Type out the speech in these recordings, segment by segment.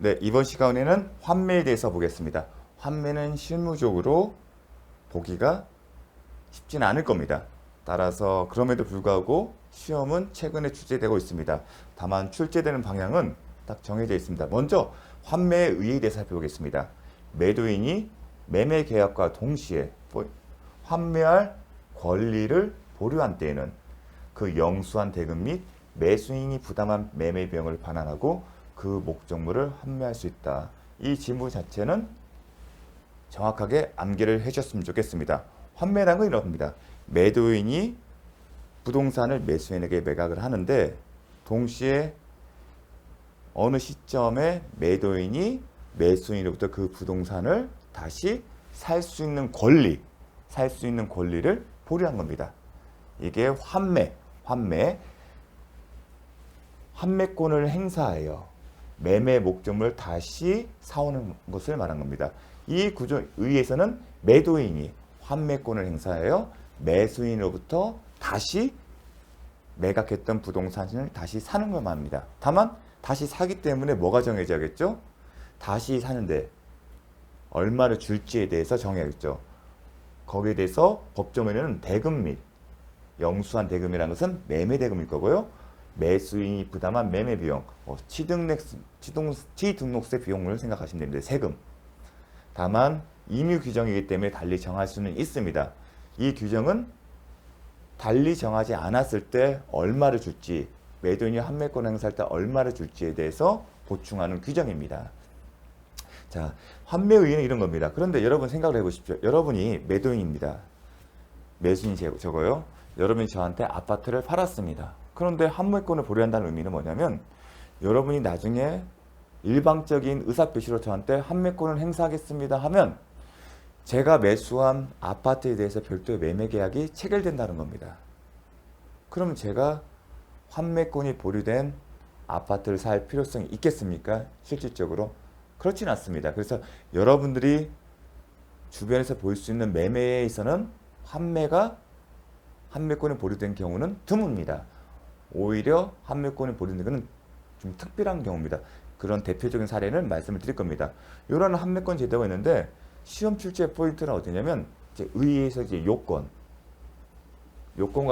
네, 이번 시간에는 환매에 대해서 보겠습니다. 환매는 실무적으로 보기가 쉽지는 않을 겁니다. 따라서 그럼에도 불구하고 시험은 최근에 출제되고 있습니다. 다만 출제되는 방향은 딱 정해져 있습니다. 먼저 환매의 의의에 대해서 살펴보겠습니다. 매도인이 매매 계약과 동시에 환매할 권리를 보류한 때에는 그 영수한 대금 및 매수인이 부담한 매매 비용을 반환하고 그 목적물을 환매할 수 있다. 이 지문 자체는 정확하게 암기를 해주셨으면 좋겠습니다. 환매라는 건 이렇습니다. 매도인이 부동산을 매수인에게 매각을 하는데 동시에 어느 시점에 매도인이 매수인으로부터 그 부동산을 다시 살 수 있는 권리를 보류한 겁니다. 이게 환매권을 행사하여 매매 목적물을 다시 사오는 것을 말한 겁니다. 이 구조 의에서는 매도인이 환매권을 행사하여 매수인으로부터 다시 매각했던 부동산을 다시 사는 걸 말합니다. 다만 다시 사기 때문에 뭐가 정해져야겠죠? 다시 사는데 얼마를 줄지에 대해서 정해야겠죠. 거기에 대해서 법조문에는 대금 및 영수한 대금이라는 것은 매매 대금일 거고요. 매수인이 부담한 매매 비용, 취등록세 비용을 생각하시면 됩니다. 세금. 다만 임의 규정이기 때문에 달리 정할 수는 있습니다. 이 규정은 달리 정하지 않았을 때 얼마를 줄지, 매도인이 환매권 행사할 때 얼마를 줄지에 대해서 보충하는 규정입니다. 자, 환매 의의는 이런 겁니다. 그런데 여러분 생각을 해보십시오. 여러분이 매도인입니다. 매수인이 저거요. 여러분이 저한테 아파트를 팔았습니다. 그런데 환매권을 보류한다는 의미는 뭐냐면 여러분이 나중에 일방적인 의사표시로 저한테 환매권을 행사하겠습니다 하면 제가 매수한 아파트에 대해서 별도의 매매계약이 체결된다는 겁니다. 그러면 제가 환매권이 보류된 아파트를 살 필요성이 있겠습니까? 실질적으로? 그렇진 않습니다. 그래서 여러분들이 주변에서 볼 수 있는 매매에 있어서는 환매권이 보류된 경우는 드뭅니다. 오히려 환매권이 보류된 것은 좀 특별한 경우입니다. 그런 대표적인 사례는 말씀을 드릴 겁니다. 이런 환매권 제도가 있는데 시험 출제 포인트는 어디냐면 이제 의의에서 이제 요건과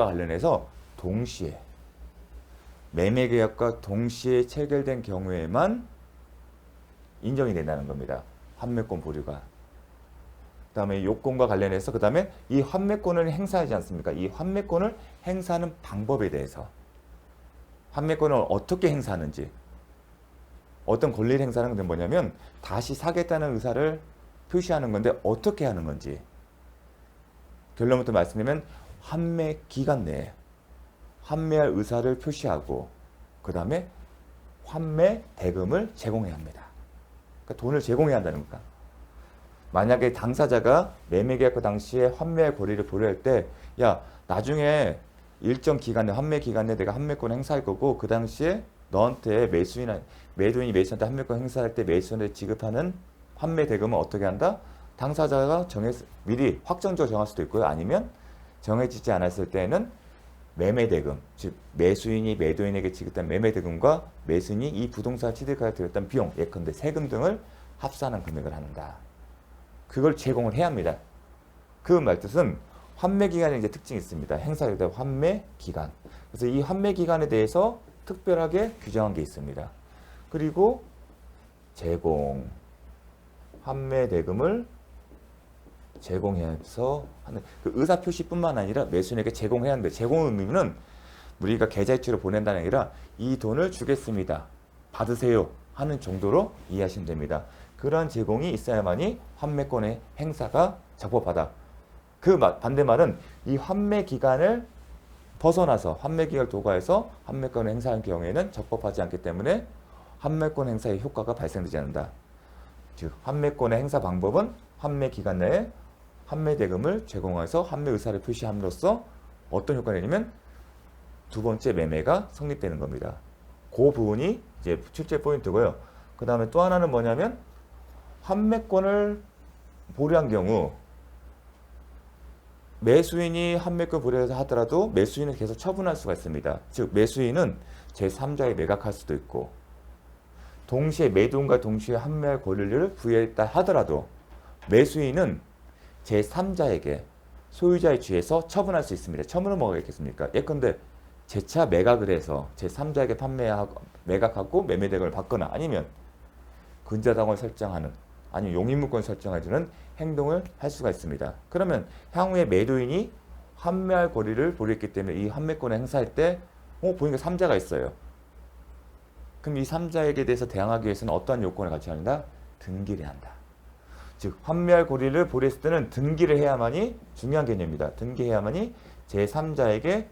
관련해서 동시에 매매 계약과 동시에 체결된 경우에만 인정이 된다는 겁니다. 환매권 보류가. 그다음에 요건과 관련해서 그다음에 이 환매권을 행사하지 않습니까? 이 환매권을 행사하는 방법에 대해서 환매권을 어떻게 행사하는지 어떤 권리를 행사하는 건 뭐냐면 다시 사겠다는 의사를 표시하는 건데 어떻게 하는 건지 결론부터 말씀드리면 환매 기간 내에 환매할 의사를 표시하고 그 다음에 환매 대금을 제공해야 합니다. 그러니까 돈을 제공해야 한다는 겁니다. 만약에 당사자가 매매계약과 당시에 환매할 권리를 보류할 때 야 나중에 일정 기간 내 환매 기간 내 내가 환매권 행사할 거고 그 당시에 너한테 매도인이 매수한테 환매권 행사할 때 매수인한테 지급하는 환매 대금은 어떻게 한다? 당사자가 미리 확정적으로 정할 수도 있고요. 아니면 정해지지 않았을 때는 매매대금, 즉 매수인이 매도인에게 지급한 매매대금과 매수인이 이 부동산 취득하여 들였던 비용, 예컨대 세금 등을 합산한 금액을 하는다. 그걸 제공을 해야 합니다. 그 말뜻은 환매기간에 이제 특징이 있습니다. 행사되는 환매기간. 그래서 이 환매기간에 대해서 특별하게 규정한 게 있습니다. 그리고 환매대금을 제공해서 하는 그 의사표시뿐만 아니라 매수인에게 제공해야 하는데 제공 의미는 우리가 계좌이체로 보낸다는 게 아니라 이 돈을 주겠습니다. 받으세요 하는 정도로 이해하시면 됩니다. 그러한 제공이 있어야만이 환매권의 행사가 적법하다. 그 반대말은 이 환매 기간을 벗어나서 환매 기간을 도과해서 환매권을 행사하는 경우에는 적법하지 않기 때문에 환매권 행사의 효과가 발생되지 않는다. 즉 환매권의 행사 방법은 환매 기간 내에 환매 대금을 제공해서 환매 의사를 표시함으로써 어떤 효과가 있냐면 두 번째 매매가 성립되는 겁니다. 그 부분이 이제 출제 포인트고요. 그 다음에 또 하나는 뭐냐면 환매권을 보류한 경우 매수인이 환매권 보류해서 하더라도 매수인은 계속 처분할 수가 있습니다. 즉 매수인은 제3자에 매각할 수도 있고 동시에 매도인과 동시에 환매할 권리를 부여했다 하더라도 매수인은 제3자에게 소유자에 취해서 처분할 수 있습니다. 처분은 뭐가 있겠습니까? 예컨대 제 차 매각을 해서 제3자에게 매각하고 매매 대금을 받거나 아니면 근저당을 설정하는 아니면 용의무권 설정해주는 행동을 할 수가 있습니다. 그러면 향후에 매도인이 환매할 권리를 보였기 때문에 이 환매권을 행사할 때 보니까 3자가 있어요. 그럼 이 3자에게 대해서 대항하기 위해서는 어떠한 요건을 갖춰야 한다? 등기를 해야 한다. 즉 환매할 권리를 보였을 때는 등기를 해야만이 중요한 개념입니다. 등기해야만이 제3자에게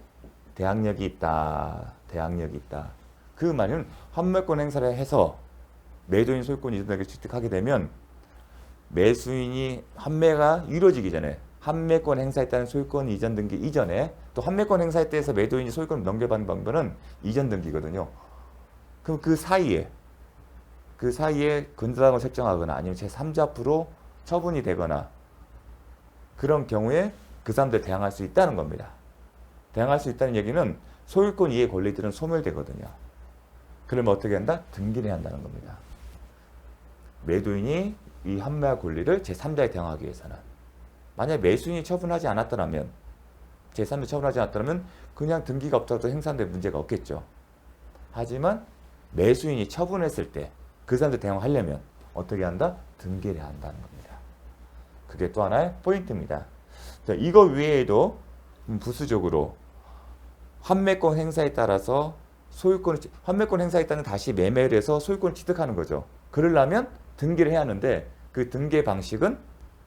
대항력이 있다. 대항력이 있다. 그 말은 환매권 행사를 해서 매도인 소유권 이전에게 취득하게 되면 매수인이 환매가 이루어지기 전에 환매권 행사했다는 소유권 이전 등기 이전에 또 환매권 행사에 대해서 매도인이 소유권을 넘겨받는 방법은 이전 등기거든요. 그럼 그 사이에 근저당을 설정하거나 아니면 제3자 앞으로 처분이 되거나 그런 경우에 그 사람들 대항할 수 있다는 겁니다. 대항할 수 있다는 얘기는 소유권 이해 권리들은 소멸되거든요. 그러면 어떻게 한다? 등기를 해야 한다는 겁니다. 매도인이 이 환매할 권리를 제3자에 대항하기 위해서는 만약 매수인이 처분하지 않았더라면 제3자 처분하지 않았더라면 그냥 등기가 없어도 행사하는데 문제가 없겠죠. 하지만 매수인이 처분했을 때 그 사람들 대항하려면 어떻게 한다? 등기를 해야 한다는 겁니다. 그게 또 하나의 포인트입니다. 자, 이거 외에도 부수적으로 환매권 행사에 따라서 환매권 행사에 따른 다시 매매를 해서 소유권을 취득하는 거죠. 그러려면 등기를 해야 하는데 그 등기 방식은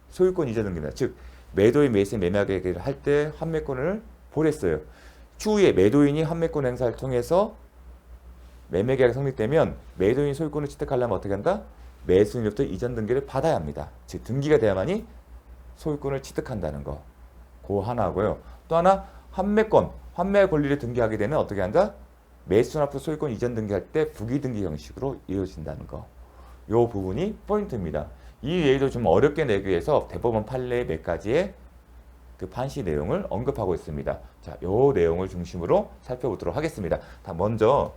소유권 이전 등기입니다. 즉 매도인 매수인 매매 계약을 할 때 환매권을 보냈어요. 추후에 매도인이 환매권 행사를 통해서 매매 계약이 성립되면 매도인 소유권을 취득하려면 어떻게 한다? 매수인으로부터 이전 등기를 받아야 합니다. 즉 등기가 돼야만이 소유권을 취득한다는 거. 그 하나고요. 또 하나 환매 권리를 등기하게 되면 어떻게 한다? 매수인 앞으로 소유권 이전 등기할 때 부기 등기 형식으로 이루어진다는 거. 요 부분이 포인트입니다. 이 외에도 좀 어렵게 내기 위해서 대법원 판례의 몇 가지의 그 판시 내용을 언급하고 있습니다. 자, 요 내용을 중심으로 살펴보도록 하겠습니다. 먼저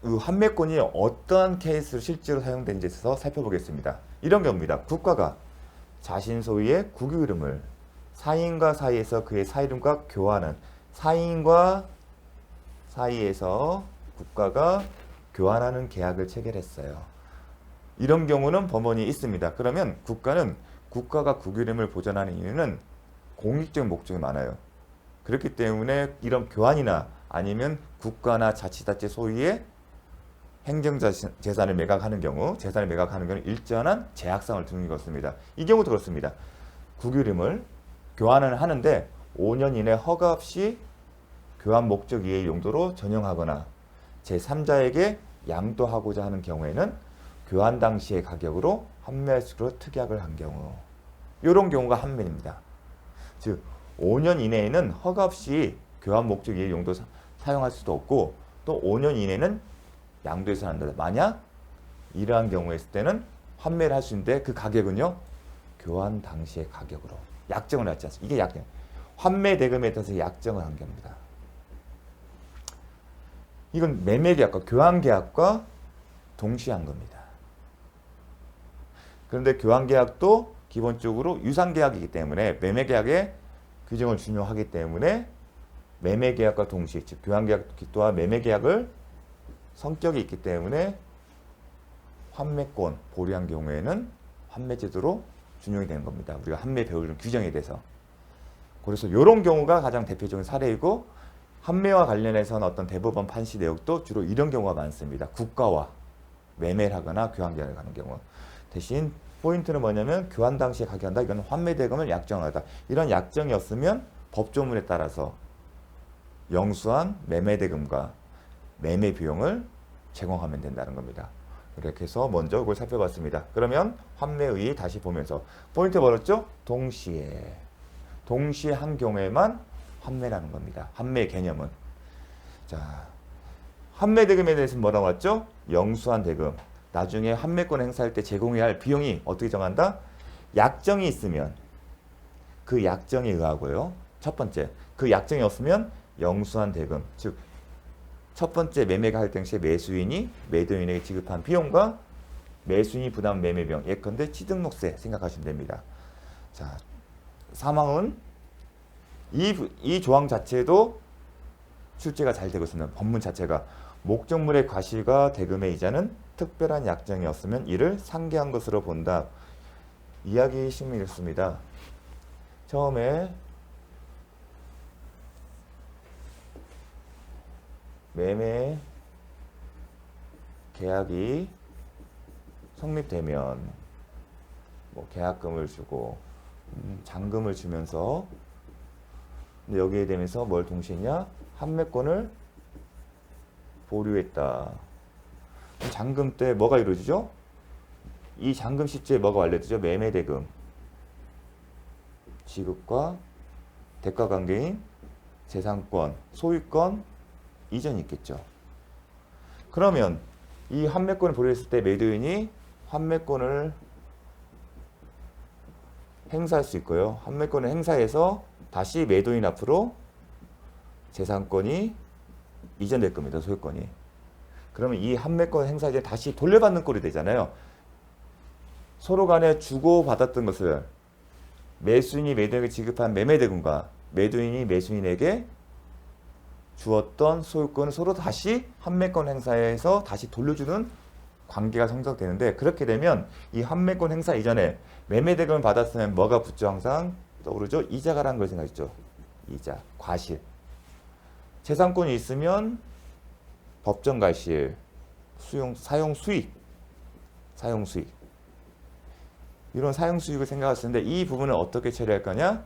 이 환매권이 어떠한 케이스로 실제로 사용되는지에 대해서 살펴보겠습니다. 이런 경우입니다. 국가가 자신 소유의 국유 이름을 사인과 사이에서 그의 사이름과 교환한 사인과 사이에서 국가가 교환하는 계약을 체결했어요. 이런 경우는 법원이 있습니다. 그러면 국가가 국유 이름을 보존하는 이유는 공익적 목적이 많아요. 그렇기 때문에 이런 교환이나 아니면 국가나 자치단체 소유의 행정재산을 매각하는 경우는 일정한 제약상을 두는 것입니다. 이 경우도 그렇습니다. 국유 이름을 교환을 하는데 5년 이내 허가 없이 교환 목적 이외의 용도로 전용하거나 제3자에게 양도하고자 하는 경우에는 교환 당시의 가격으로 환매할 수 있도록 특약을 한 경우, 이런 경우가 환매입니다. 즉 5년 이내에는 허가 없이 교환 목적 이외의 용도 사용할 수도 없고 또 5년 이내는 양도해서는 안 된다. 만약 이러한 경우에 있을 때는 환매를 할 수 있는데 그 가격은요 교환 당시의 가격으로 약정을 하지 않습니다. 이게 약정. 환매 대금에 따라서 약정을 한 겁니다. 이건 매매계약과 교환계약과 동시에 한 겁니다. 그런데 교환계약도 기본적으로 유상계약이기 때문에 매매계약의 규정을 준용하기 때문에 매매계약과 동시에, 즉 교환계약 또한 매매계약을 성격이 있기 때문에 환매권 보류한 경우에는 환매제도로 준용이 되는 겁니다. 우리가 환매 배우는 규정에 대해서. 그래서 이런 경우가 가장 대표적인 사례이고 환매와 관련해서는 어떤 대법원 판시 내용도 주로 이런 경우가 많습니다. 국가와 매매를 하거나 교환계약을 하는 경우. 대신 포인트는 뭐냐면 교환 당시에 가격한다. 이건 환매 대금을 약정하다. 이런 약정이 없으면 법조문에 따라서 영수한 매매 대금과 매매 비용을 제공하면 된다는 겁니다. 이렇게 해서 먼저 이걸 살펴봤습니다. 그러면 환매의 다시 보면서 포인트 뭐였죠? 동시에 한 경우에만 환매라는 겁니다. 환매 개념은. 자, 환매 대금에 대해서는 뭐라고 했죠? 영수한 대금. 나중에 환매권 행사할 때 제공해야 할 비용이 어떻게 정한다? 약정이 있으면 그 약정에 의하고요. 첫 번째, 그 약정이 없으면 영수한 대금, 즉 첫 번째 매매가 할당 시에 매수인이 매도인에게 지급한 비용과 매수인이 부담한 매매 비용, 예컨대 취등록세 생각하시면 됩니다. 자, 사망은 이 조항 자체도 출제가 잘 되고 있습니다. 법문 자체가 목적물의 과실과 대금의 이자는 특별한 약정이 없으면 이를 상계한 것으로 본다. 이야기 심의였습니다. 처음에 매매 계약이 성립되면 뭐 계약금을 주고 잔금을 주면서 근데 여기에 대해서 뭘 동시에 했냐? 판매권을 보류했다. 잔금 때 뭐가 이루어지죠? 이 잔금 시점에 뭐가 완료되죠? 매매대금 지급과 대가 관계인 재산권, 소유권 이전이 있겠죠. 그러면 이 판매권을 보류했을 때 매도인이 판매권을 행사할 수 있고요. 판매권을 행사해서 다시 매도인 앞으로 재산권이 이전될 겁니다. 소유권이. 그러면 이 판매권 행사 이제 다시 돌려받는 꼴이 되잖아요. 서로 간에 주고받았던 것을 매수인이 매도인에게 지급한 매매대금과 매도인이 매수인에게 주었던 소유권을 서로 다시 판매권 행사에서 다시 돌려주는 관계가 성립되는데, 그렇게 되면 이 판매권 행사 이전에 매매대금을 받았으면 뭐가 붙죠? 항상 떠오르죠? 이자가라는 걸 생각했죠. 이자, 과실. 재산권이 있으면 법정 과실, 사용 수익. 이런 사용 수익을 생각했을 텐데 이 부분을 어떻게 처리할 거냐?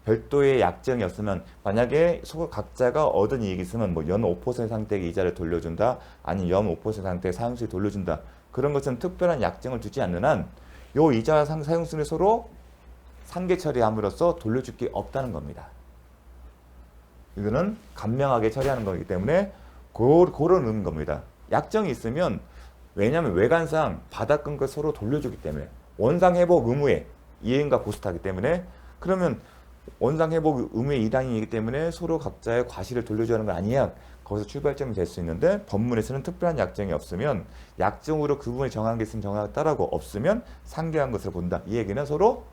별도의 약정이 없으면, 만약에 각자가 얻은 이익이 있으면 뭐 연 5% 상태의 이자를 돌려준다, 아니면 연 5% 상태의 사용수익을 돌려준다, 그런 것은 특별한 약정을 두지 않는 한 요 이자 사용수익을 서로 상계 처리함으로써 돌려줄 게 없다는 겁니다. 이거는 간명하게 처리하는 거기 때문에 그런 의미인 겁니다. 약정이 있으면, 왜냐하면 외관상 받아끈 걸 서로 돌려주기 때문에, 원상회복 의무에 이행과 고스트하기 때문에, 그러면 원상회복 의무의 이당이기 때문에 서로 각자의 과실을 돌려주는 건 아니야. 거기서 출발점이 될 수 있는데, 법문에서는 특별한 약정이 없으면, 약정으로 그 부분이 정한 게 있으면 정하다라고, 없으면 상계한 것을 본다. 이 얘기는 서로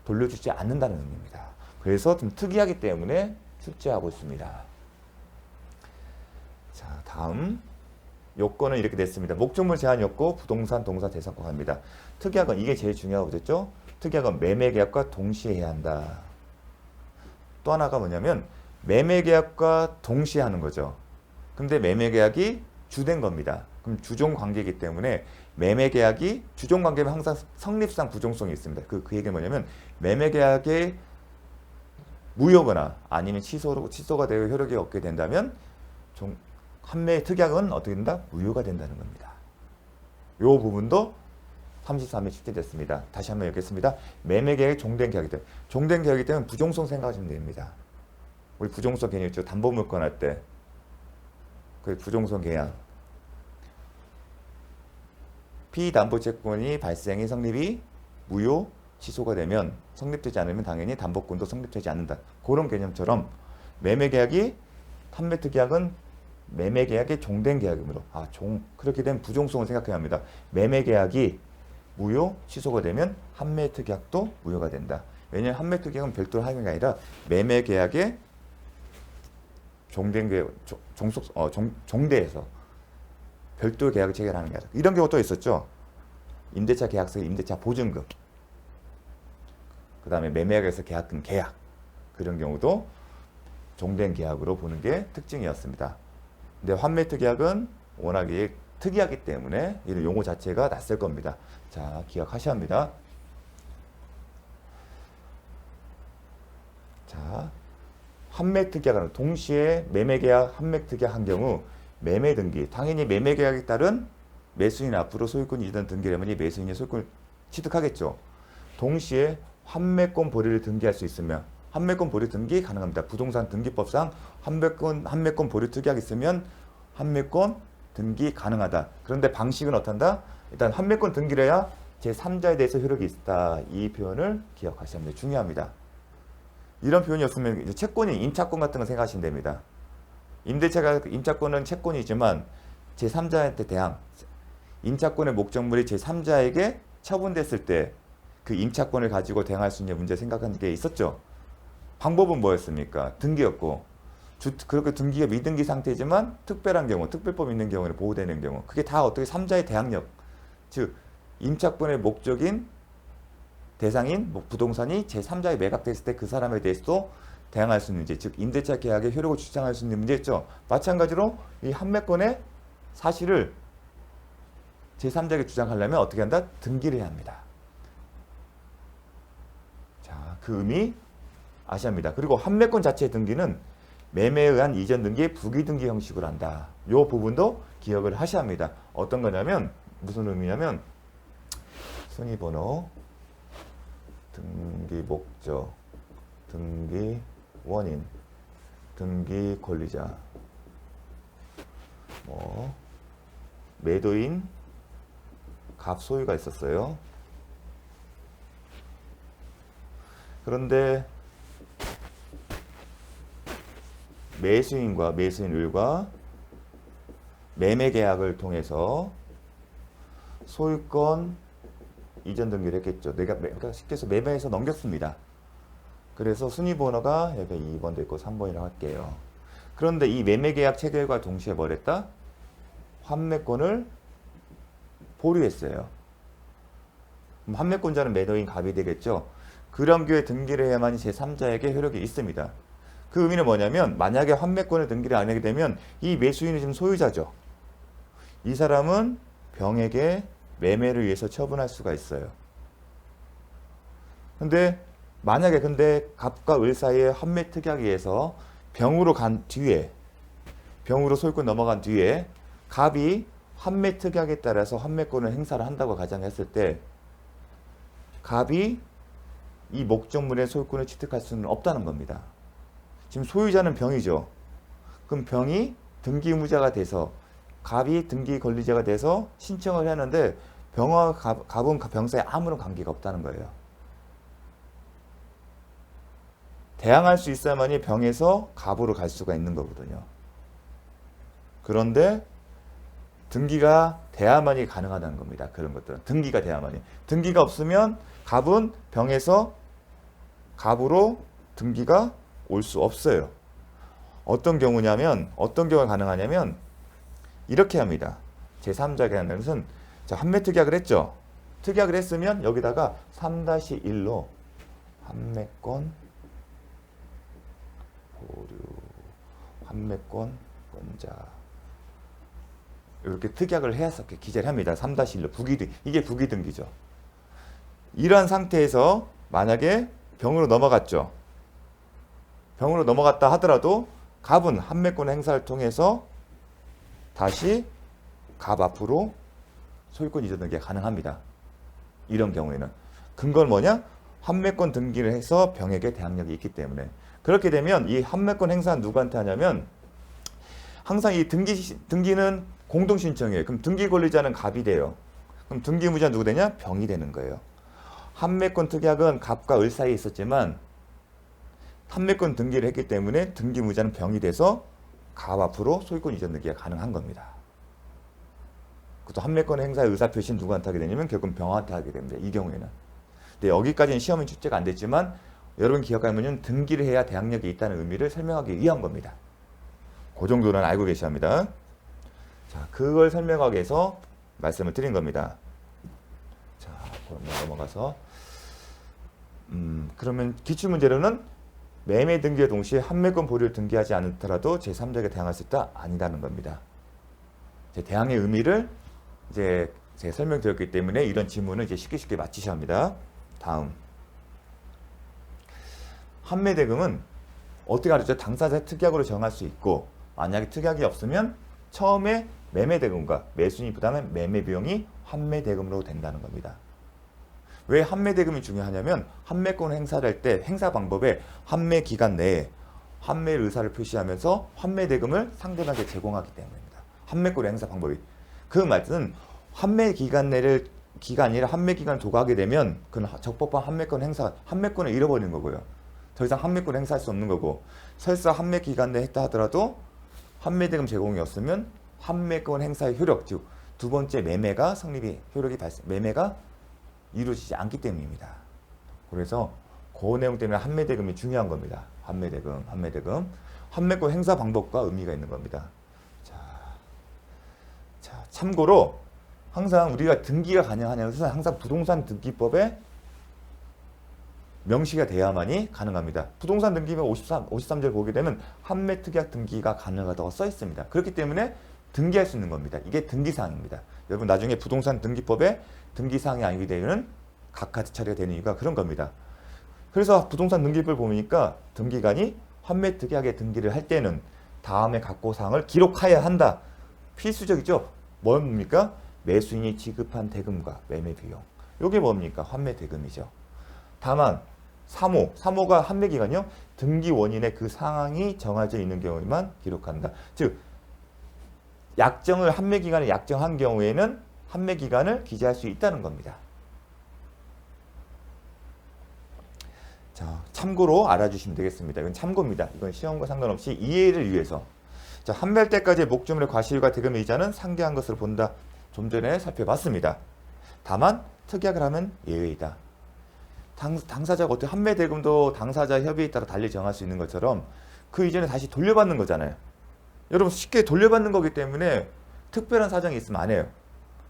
돌려주지 않는다는 의미입니다. 그래서 좀 특이하기 때문에 출제하고 있습니다. 자, 다음 요건은 이렇게 됐습니다. 목적물 제한이었고 부동산, 동산, 재산권 합니다. 특이한 건 이게 제일 중요하고 그랬죠? 특이한 건 매매계약과 동시에 해야 한다. 또 하나가 뭐냐면 매매계약과 동시에 하는 거죠. 근데 매매계약이 주된 겁니다. 그럼 주종관계이기 때문에 매매계약이 주종관계면 항상 성립상 부종성이 있습니다. 그 얘기는 뭐냐면 매매계약의 무효거나 아니면 취소가 되어 효력이 없게 된다면 판매 특약은 어떻게 된다? 무효가 된다는 겁니다. 이 부분도 33에 출제됐습니다. 다시 한번 읽겠습니다. 매매계약이 종된 계약이기 때문에, 종된 계약이기 때문에 부종성 생각하시면 됩니다. 우리 부종성 개념 있죠. 담보물건 할 때 그 부종성 계약, 피담보채권이 발생이 성립이 무효 취소가 되면, 성립되지 않으면 당연히 담보권도 성립되지 않는다. 그런 개념처럼 매매계약이, 판매특약은 매매계약이 종된 계약이므로 그렇게 되면 부종성을 생각해야 합니다. 매매계약이 무효 취소가 되면 판매특약도 무효가 된다. 왜냐하면 판매특약은 별도로 하는 게 아니라 매매계약의 종된 계약, 종대에서 별도 계약을 체결하는 게 아니라, 이런 경우도 있었죠. 임대차 계약서의 임대차 보증금, 그 다음에 매매계약에서 계약금 계약, 그런 경우도 종된 계약으로 보는 게 특징이었습니다. 근데 환매특약은 워낙에 특이하기 때문에 이런 용어 자체가 낯설 겁니다. 자, 기억하셔야 합니다. 자, 환매특약은 동시에 매매계약, 환매특약 한 경우 매매등기, 당연히 매매계약에 따른 매수인 앞으로 소유권이 이전 등기라면 매수인이 소유권을 취득하겠죠. 동시에 환매권 보류를 등기할 수 있으면 환매권 보류 등기 가능합니다. 부동산 등기법상 환매권 보류 특약이 있으면 환매권 등기 가능하다. 그런데 방식은 어떤다? 일단 환매권 등기를 해야 제3자에 대해서 효력이 있다. 이 표현을 기억하셔야 합니다. 중요합니다. 이런 표현이 없으면 이제 채권이 임차권 같은 거 생각하시면 됩니다. 임차권은 채권이지만 제3자한테 대항, 임차권의 목적물이 제3자에게 처분됐을 때 그 임차권을 가지고 대항할 수 있는 문제 생각한 게 있었죠. 방법은 뭐였습니까? 등기였고, 그렇게 등기가 미등기 상태지만 특별한 경우, 특별법 있는 경우는 보호되는 경우, 그게 다 어떻게 3자의 대항력, 즉 임차권의 목적인 대상인 부동산이 제3자에 매각됐을 때 그 사람에 대해서도 대항할 수 있는 문제, 즉 임대차 계약의 효력을 주장할 수 있는 문제였죠. 마찬가지로 이 판매권의 사실을 제3자에게 주장하려면 어떻게 한다? 등기를 해야 합니다. 자, 그 의미 아셔야 합니다. 그리고 판매권 자체의 등기는 매매에 의한 이전 등기의 부기등기 형식으로 한다. 이 부분도 기억을 하셔야 합니다. 어떤 거냐면 무슨 의미냐면 순위번호, 등기 목적, 등기 원인, 등기 권리자, 매도인, 갑 소유가 있었어요. 그런데 매수인과 매수인을과 매매 계약을 통해서 소유권 이전 등기를 했겠죠. 그러니까 쉽게 해서 매매해서 넘겼습니다. 그래서 순위번호가 여기 2번 됐고 3번이라고 할게요. 그런데 이 매매 계약 체결과 동시에 뭘 했다? 환매권을 보류했어요. 그럼 환매권자는 매도인 갑이 되겠죠. 그런 경우에 등기를 해야만이 제3자에게 효력이 있습니다. 그 의미는 뭐냐면 만약에 환매권을 등기를 안 하게 되면 이 매수인이 지금 소유자죠. 이 사람은 병에게 매매를 위해서 처분할 수가 있어요. 근데 만약에 갑과 을 사이에 환매 특약에 의해서 병으로 간 뒤에, 병으로 소유권 넘어간 뒤에 갑이 환매 특약에 따라서 환매권을 행사를 한다고 가정했을 때 갑이 이 목적물의 소유권을 취득할 수는 없다는 겁니다. 지금 소유자는 병이죠. 그럼 병이 등기무자가 돼서 갑이 등기 권리자가 돼서 신청을 하는데 병과 갑은 병 사이에 아무런 관계가 없다는 거예요. 대항할 수 있어야만이 병에서 갑으로 갈 수가 있는 거거든요. 그런데 등기가 돼야만이 가능하다는 겁니다. 그런 것들은 등기가 돼야만이. 등기가 없으면 갑은 병에서 갑으로 등기가 올 수 없어요. 어떤 경우냐면 어떤 경우가 가능하냐면 이렇게 합니다. 제3자에게 하는 것은 자, 환매 특약을 했죠. 특약을 했으면 여기다가 3-1로 환매권 보류 환매권 권자 이렇게 특약을 해서 기재를 합니다. 3-1로 부기등 이게 부기등기죠. 이러한 상태에서 만약에 병으로 넘어갔죠. 병으로 넘어갔다 하더라도 갑은 환매권 행사를 통해서 다시 갑 앞으로 소유권 이전 등기가 가능합니다. 이런 경우에는 근거는 뭐냐? 환매권 등기를 해서 병에게 대항력이 있기 때문에. 그렇게 되면 이 환매권 행사는 누구한테 하냐면 항상 이 등기는 공동 신청이에요. 그럼 등기 권리자는 갑이 돼요. 그럼 등기무자는 누구 되냐? 병이 되는 거예요. 환매권 특약은 갑과 을 사이에 있었지만 판매권 등기를 했기 때문에 등기무자는 병이 돼서 갑 앞으로 소유권 이전 등기가 가능한 겁니다. 그것도 판매권 행사의 의사표시는 누구한테 하게 되냐면 결국 병한테 하게 됩니다. 이 경우에는. 근데 여기까지는 시험은 출제가 안 됐지만 여러분 기억하면 등기를 해야 대항력이 있다는 의미를 설명하기 위한 겁니다. 그 정도는 알고 계셔야 합니다. 자, 그걸 설명하기 위해서 말씀을 드린 겁니다. 자, 그럼 넘어가서 그러면 기출문제로는 매매 등기와 동시에 환매권 보류를 등기하지 않더라도 제3자에게 대항할 수 있다? 아니다는 겁니다. 대항의 의미를 이제 제가 설명드렸기 때문에 이런 지문을 이제 쉽게 맞히셔야 합니다. 다음. 환매대금은 어떻게 하죠? 당사자 특약으로 정할 수 있고 만약에 특약이 없으면 처음에 매매대금과 매수인이 부담한 매매비용이 환매대금으로 된다는 겁니다. 왜 환매대금이 중요하냐면 환매권 행사를 할 때 행사 방법에 환매 기간 내에 환매 의사를 표시하면서 환매대금을 상대방에게 제공하기 때문입니다. 환매권 행사 방법이. 그 말은 환매 기간 내를 기가 아니라 환매 기간을 도과하게 되면 그건 적법한 환매권 행사, 환매권을 잃어버리는 거고요. 더 이상 환매권 행사할 수 없는 거고 설사 환매 기간 내에 했다 하더라도 환매대금 제공이었으면 환매권 행사의 효력, 즉 두 번째 매매가 매매가 이루어지지 않기 때문입니다. 그래서 그 내용 때문에 환매대금이 중요한 겁니다. 환매대금. 환매권 행사 방법과 의미가 있는 겁니다. 자, 참고로 항상 우리가 등기가 가능하냐는 것은 항상 부동산 등기법에 명시가 돼야만이 가능합니다. 부동산 등기법 53절 보게 되면 환매특약 등기가 가능하다고 써 있습니다. 그렇기 때문에 등기할 수 있는 겁니다. 이게 등기사항입니다. 여러분 나중에 부동산 등기법에 등기사항이 아니게 되면 각하지 처리가 되는 이유가 그런 겁니다. 그래서 부동산 등기법을 보니까 등기관이 환매특약의 등기를 할 때는 다음에 각호사항을 기록하여야 한다. 필수적이죠. 뭡니까? 매수인이 지급한 대금과 매매 비용. 이게 뭡니까? 환매대금이죠. 다만 사모가 환매기간이요. 등기 원인의 그 상황이 정해져 있는 경우에만 기록한다. 즉 환매기간을 약정한 경우에는 환매기간을 기재할 수 있다는 겁니다. 자, 참고로 알아주시면 되겠습니다. 이건 참고입니다. 이건 시험과 상관없이 이해를 위해서. 자, 환매할 때까지의 목적물의 과실과 대금 이자는 상대한 것으로 본다. 좀 전에 살펴봤습니다. 다만 특약을 하면 예외이다. 당사자가 어떻게 환매 대금도 당사자 협의에 따라 달리 정할 수 있는 것처럼 그 이전에 다시 돌려받는 거잖아요. 여러분 쉽게 돌려받는 거기 때문에 특별한 사정이 있으면 안 해요.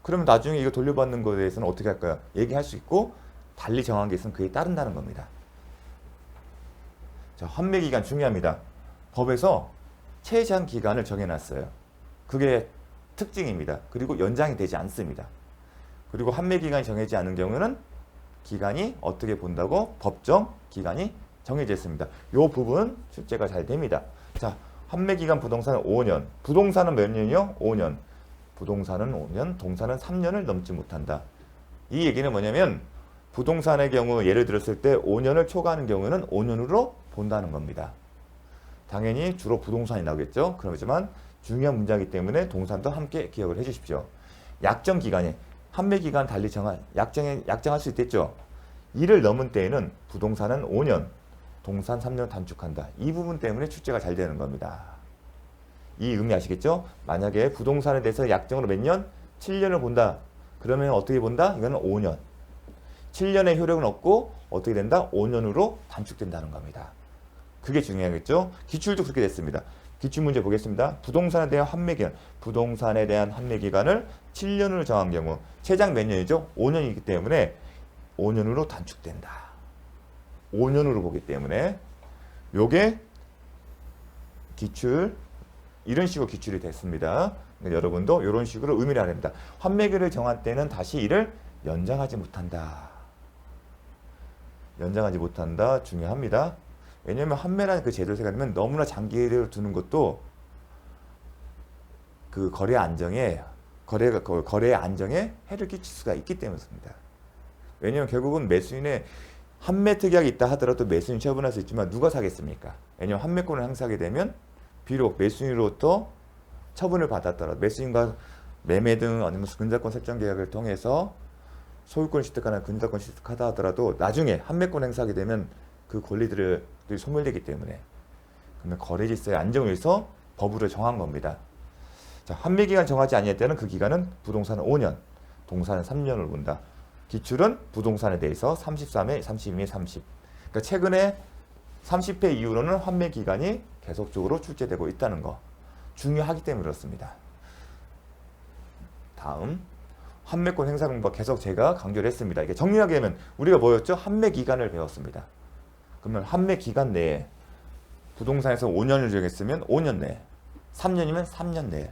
그러면 나중에 이거 돌려받는 거에 대해서는 어떻게 할까요? 얘기할 수 있고 달리 정한 게 있으면 그에 따른다는 겁니다. 자, 환매 기간 중요합니다. 법에서 최장 기간을 정해놨어요. 그게 특징입니다. 그리고 연장이 되지 않습니다. 그리고 환매 기간이 정해지지 않은 경우는 기간이 어떻게 본다고 법정 기간이 정해져 있습니다. 이 부분 출제가 잘 됩니다. 자, 환매 기간 부동산은 5년. 부동산은 몇 년이요? 5년. 부동산은 5년, 동산은 3년을 넘지 못한다. 이 얘기는 뭐냐면 부동산의 경우 예를 들었을 때 5년을 초과하는 경우는 5년으로 본다는 겁니다. 당연히 주로 부동산이 나오겠죠. 그렇지만 중요한 문제이기 때문에 동산도 함께 기억을 해 주십시오. 약정 기간이 환매 기간 달리 약정할 수 있겠죠. 이를 넘은 때에는 부동산은 5년, 동산 3년 단축한다. 이 부분 때문에 출제가 잘 되는 겁니다. 이 의미 아시겠죠? 만약에 부동산에 대해서 약정으로 몇 년? 7년을 본다. 그러면 어떻게 본다? 이거는 5년. 7년의 효력은 없고 어떻게 된다? 5년으로 단축된다는 겁니다. 그게 중요하겠죠? 기출도 그렇게 됐습니다. 기출문제 보겠습니다. 부동산에 대한 환매 기간을 7년으로 정한 경우 최장 몇 년이죠? 5년이기 때문에 5년으로 단축된다. 5년으로 보기 때문에 요게 기출 이런 식으로 기출이 됐습니다. 그러니까 여러분도 이런 식으로 의미를 알아야 됩니다. 환매기를 정한 때는 다시 이를 연장하지 못한다. 연장하지 못한다. 중요합니다. 왜냐하면 환매라는 그 제도를 생각하면 너무나 장기를 두는 것도 그 거래 안정에 해를 끼칠 수가 있기 때문입니다. 왜냐하면 결국은 매수인의 환매 특약이 있다 하더라도 매수인 처분할 수 있지만 누가 사겠습니까? 왜냐하면 환매권을 행사하게 되면 비록 매수인으로부터 처분을 받았더라도 매수인과 매매 등 아니면 근저권 설정 계약을 통해서 소유권을 취득하는 근저권 취득하다 하더라도 나중에 환매권 행사하게 되면 그 권리들이 소멸되기 때문에 그러면 거래 질서의 안정을 위해서 법으로 정한 겁니다. 자, 환매 기간 정하지 아니할 때는 그 기간은 부동산은 5년, 동산은 3년을 본다. 기출은 부동산에 대해서 33회, 32회, 30. 그러니까 최근에 30회 이후로는 환매 기간이 계속적으로 출제되고 있다는 거 중요하기 때문에 그렇습니다. 다음 환매권 행사 방법 계속 제가 강조를 했습니다. 이게 정리하게 하면 우리가 뭐였죠? 환매 기간을 배웠습니다. 그러면 환매 기간 내에 부동산에서 5년을 정했으면 5년 내에 3년이면 3년 내에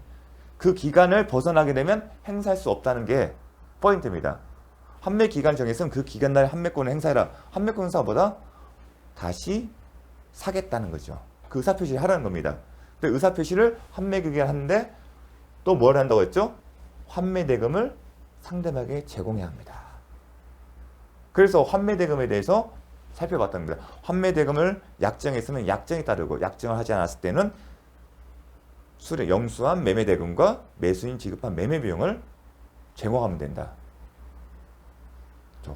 그 기간을 벗어나게 되면 행사할 수 없다는 게 포인트입니다. 환매 기간 정했으면 그 기간 날 환매권을 행사해라. 환매권 행사보다 다시 사겠다는 거죠. 그 의사표시를 하라는 겁니다. 근데 의사표시를 환매 기간 하는데 또 뭘 한다고 했죠? 환매 대금을 상대방에게 제공해야 합니다. 그래서 환매 대금에 대해서 살펴봤다는 겁니다. 환매 대금을 약정했으면 약정에 따르고 약정을 하지 않았을 때는 영수한 매매 대금과 매수인 지급한 매매 비용을 제공하면 된다.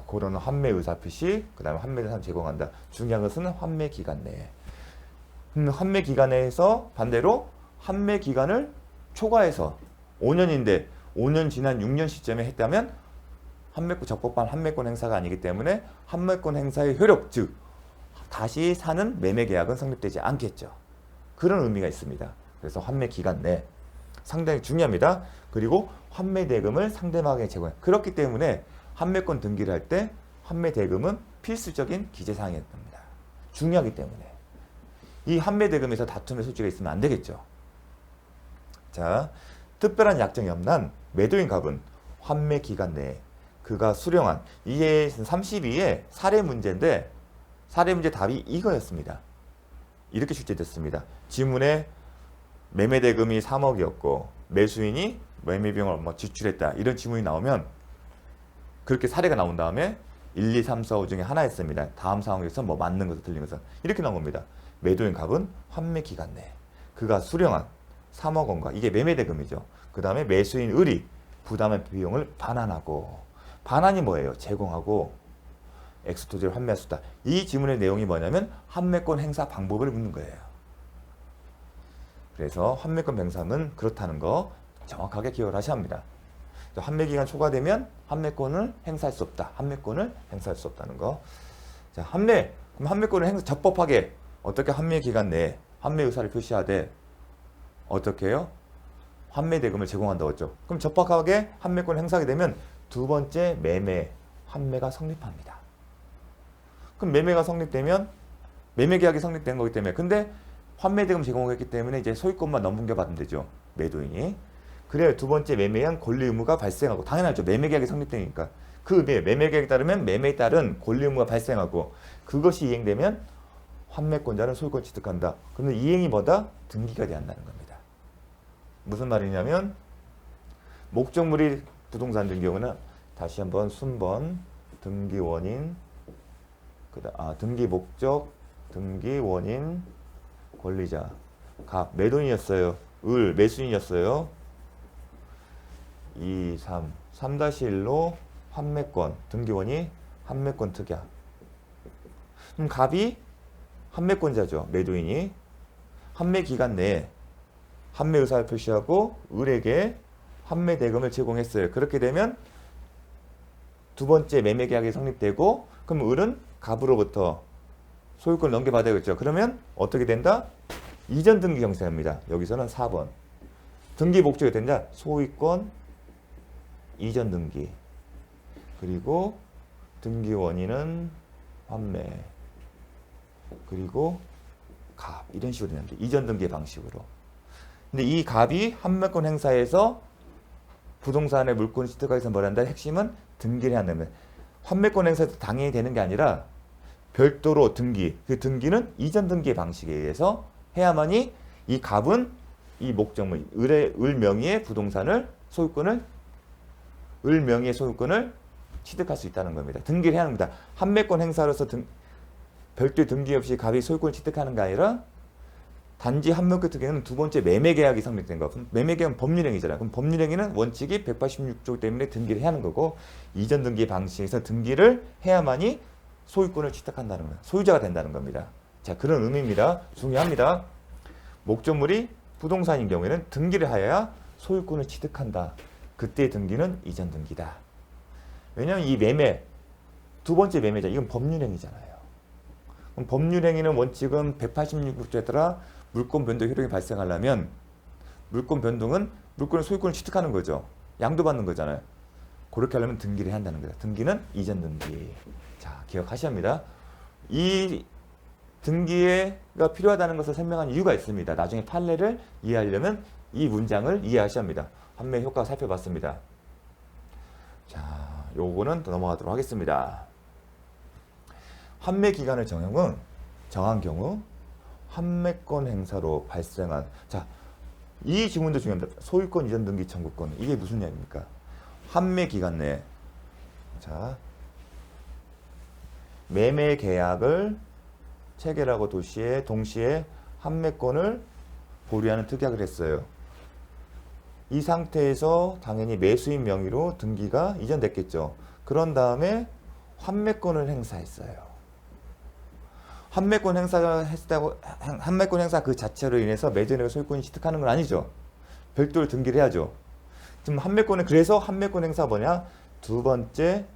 그런 환매 의사표시, 그 다음에 환매 대상 제공한다. 중요한 것은 환매 기간 내에. 환매 기간에서 반대로 환매 기간을 초과해서 5년인데 5년 지난 6년 시점에 했다면 적법한 환매권 행사가 아니기 때문에 환매권 행사의 효력, 즉 다시 사는 매매 계약은 성립되지 않겠죠. 그런 의미가 있습니다. 그래서 환매 기간 내 상당히 중요합니다. 그리고 환매 대금을 상대방에게 제공해. 그렇기 때문에 환매권 등기를 할 때 환매 대금은 필수적인 기재사항이 됩니다. 중요하기 때문에 이 환매 대금에서 다툼의 소지가 있으면 안 되겠죠. 자, 특별한 약정이 없는 매도인 갑은 환매 기간 내에 그가 수령한, 이게 32의 사례 문제인데 사례 문제 답이 이거였습니다. 이렇게 출제됐습니다. 지문에 매매 대금이 3억이었고 매수인이 매매 비용을 지출했다. 이런 지문이 나오면 그렇게 사례가 나온 다음에 1, 2, 3, 4, 5 중에 하나였습니다. 다음 상황에서 뭐 맞는 것을 틀린 것은 이렇게 나온 겁니다. 매도인 갑은 환매 기간 내에 그가 수령한 3억 원과 이게 매매 대금이죠. 그 다음에 매수인 을이 부담의 비용을 반환하고, 반환이 뭐예요? 제공하고 엑스토지를 환매할 수 있다. 이 지문의 내용이 뭐냐면 환매권 행사 방법을 묻는 거예요. 그래서 환매권 행사는 그렇다는 거 정확하게 기억을 하셔야 합니다. 환매 기간 초과되면 환매권을 행사할 수 없다. 환매권을 행사할 수 없다는 거. 자, 그럼 환매권을 적법하게 어떻게 환매 기간 내에 환매 의사를 표시하되 어떻게 해요? 환매 대금을 제공한다고 했죠. 그럼 적법하게 환매권을 행사하게 되면 두 번째 매매, 환매가 성립합니다. 그럼 매매가 성립되면 매매 계약이 성립된 거기 때문에, 근데 환매 대금 제공을 했기 때문에 이제 소유권만 넘겨받으면 되죠. 매도인이. 그래야 두 번째 매매에 의한 권리 의무가 발생하고, 당연하죠. 매매 계약이 성립되니까. 그 매매 계약에 따르면 매매에 따른 권리 의무가 발생하고, 그것이 이행되면 환매권자는 소유권 취득한다. 그러면 이행이 뭐다? 등기가 돼야 한다는 겁니다. 무슨 말이냐면 목적물이 부동산 된 경우는 다시 한번 순번, 등기 원인, 등기 목적, 등기 원인, 권리자, 갑, 매도인이었어요. 을, 매수인이었어요. 2, 3, 3-1로 환매권, 등기원이 환매권 특약. 그럼 갑이 환매권자죠. 매도인이. 환매 기간 내에 환매 의사를 표시하고 을에게 환매 대금을 제공했어요. 그렇게 되면 두 번째 매매 계약이 성립되고, 그럼 을은 갑으로부터 소유권을 넘겨받아야겠죠. 그러면 어떻게 된다? 이전 등기 형성입니다. 여기서는 4번. 등기 목적이 된다. 소유권 이전 등기. 그리고 등기 원인은 환매. 그리고 갑. 이런 식으로 되는데 이전 등기 방식으로. 근데 이 갑이 환매권 행사에서 부동산의 물권 취득하기 위해서 뭘 한다? 핵심은 등기를 해야 한다면, 환매권 행사에서 당연히 되는 게 아니라 별도로 등기, 그 등기는 이전 등기 방식에 의해서 해야만이 이 갑은 이 목적물, 을 명의의 부동산을 소유권을, 을 명의의 소유권을 취득할 수 있다는 겁니다. 등기를 해야 합니다. 환매권 행사로서 별도의 등기 없이 갑이 소유권을 취득하는 게 아니라 단지 환매권 특혜는 두 번째 매매 계약이 성립된 거. 매매 계약은 법률행위잖아요. 그럼 법률행위는 원칙이 186조 때문에 등기를 해야 하는 거고, 이전 등기 방식에서 등기를 해야만이 소유권을 취득한다는 거예요. 소유자가 된다는 겁니다. 자, 그런 의미입니다. 중요합니다. 목적물이 부동산인 경우에는 등기를 하여야 소유권을 취득한다. 그때의 등기는 이전 등기다. 왜냐하면 이 매매, 두 번째 매매자, 이건 법률행위잖아요. 그럼 법률행위는 원칙은 186조에 따라 물권 변동 효력이 발생하려면, 물권 변동은 물권의 소유권을 취득하는 거죠. 양도받는 거잖아요. 그렇게 하려면 등기를 해야 한다는 거예요. 등기는 이전 등기. 자, 기억하셔야 합니다. 이 등기가 필요하다는 것을 설명한 이유가 있습니다. 나중에 판례를 이해하려면 이 문장을 이해하셔야 합니다. 환매 효과 살펴봤습니다. 자, 요거는 더 넘어가도록 하겠습니다. 환매 기간을 정한 경우 환매권 행사로 발생한, 자, 이 지문도 중요합니다. 소유권 이전 등기 청구권. 이게 무슨 이야기입니까? 환매 기간 내에, 자, 매매 계약을 체결하고 동시에 환매권을 보류하는 특약을 했어요. 이 상태에서 당연히 매수인 명의로 등기가 이전됐겠죠. 그런 다음에 환매권을 행사했어요. 환매권 행사했다고 환매권 행사 그 자체로 인해서 매도인에게 소유권이 취득하는 건 아니죠. 별도로 등기를 해야죠. 지금 환매권은 그래서 환매권 행사 뭐냐? 두 번째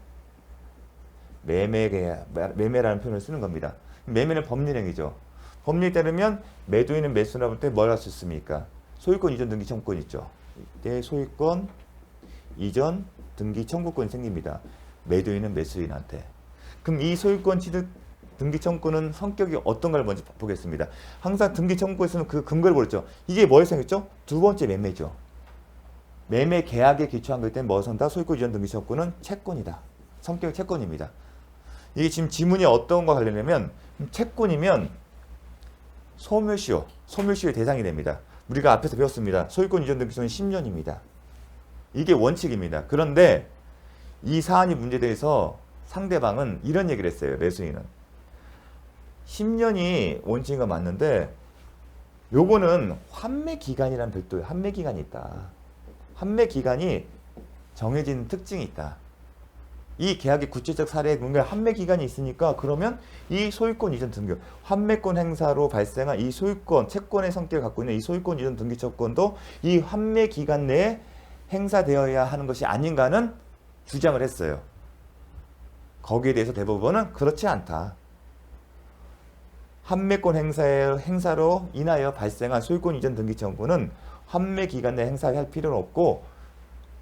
매매라는 표현을 쓰는 겁니다. 매매는 법률행위죠. 법률에 따르면 매도인은 매수나 볼 때 뭘 할 수 있습니까? 소유권 이전 등기 청구권 있죠. 이때 소유권 이전 등기 청구권이 생깁니다. 매도인은 매수인한테. 그럼 이 소유권 취득 등기 청구권은 성격이 어떤 걸 먼저 보겠습니다. 항상 등기 청구권에서는 그 근거를 보였죠. 이게 뭐에 생겼죠? 두 번째 매매죠. 매매 계약에 기초한 거기 때문에 뭐가 성다? 소유권 이전 등기 청구권은 채권이다. 성격이 채권입니다. 이게 지금 지문이 어떤 거 관련되면 채권이면 소멸시효의 대상이 됩니다. 우리가 앞에서 배웠습니다. 소유권 이전 등기소는 10년입니다. 이게 원칙입니다. 그런데 이 사안이 문제돼서 상대방은 이런 얘기를 했어요. 매수인은 10년이 원칙인 건 맞는데 요거는 환매 기간이란 별도의 환매 기간이 있다. 환매 기간이 정해진 특징이 있다. 이 계약의 구체적 사례에 보면 환매 기간이 있으니까 그러면 이 소유권 이전 등기, 환매권 행사로 발생한 이 소유권, 채권의 성격을 갖고 있는 이 소유권 이전 등기 채권도 이 환매 기간 내에 행사되어야 하는 것이 아닌가는 주장을 했어요. 거기에 대해서 대법원은 그렇지 않다. 환매권 행사로 인하여 발생한 소유권 이전 등기 청구는 환매 기간 내에 행사할 필요는 없고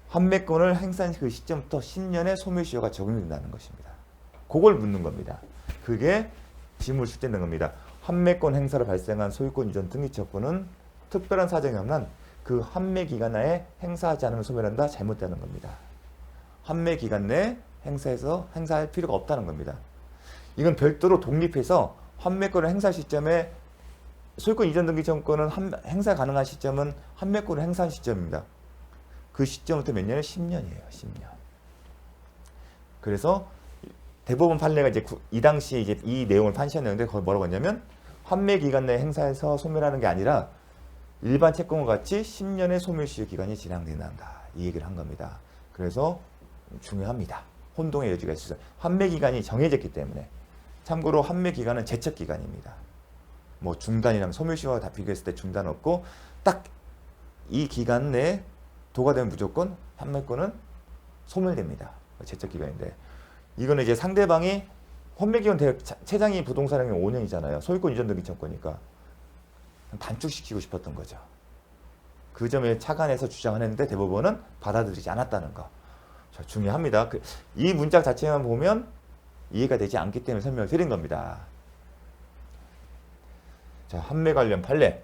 환매권을 행사한 그 시점부터 10년의 소멸시효가 적용된다는 것입니다. 그걸 묻는 겁니다. 그게 지문을 출제된 겁니다. 환매권 행사로 발생한 소유권 이전 등기 청구는 특별한 사정이 없는 그 환매 기간 내에 행사하지 않으면 소멸한다. 잘못되는 겁니다. 환매 기간 내에 행사할 필요가 없다는 겁니다. 이건 별도로 독립해서 환매권을 행사 시점에 소유권 이전 등기 청구는 행사 가능한 시점은 환매권을 행사한 시점입니다. 그 시점부터 몇 년에 10년이에요. 10년. 그래서 대법원 판례가 이제 이 당시에 이제 이 내용을 판시했는데 거기 뭐라고 했냐면 환매 기간 내에 행사해서 소멸하는 게 아니라 일반 채권과 같이 10년의 소멸시효 기간이 지나된다. 이 얘기를 한 겁니다. 그래서 중요합니다. 혼동의 여지가 있어요. 환매 기간이 정해졌기 때문에. 참고로 환매 기간은 제척 기간입니다. 뭐 중단이랑 소멸시효와 다 비교했을 때 중단 없고 딱 이 기간 내에 도가 되면 무조건 환매권은 소멸됩니다. 제척 기간인데 이거는 이제 상대방이 환매 기간 최장이 부동산이 5년이잖아요. 소유권 이전 등기 청구니까 단축시키고 싶었던 거죠. 그 점에 착안해서 주장하는데 대법원은 받아들이지 않았다는 거. 자, 중요합니다. 이 문장 자체만 보면 이해가 되지 않기 때문에 설명을 드린 겁니다. 자, 환매 관련 판례.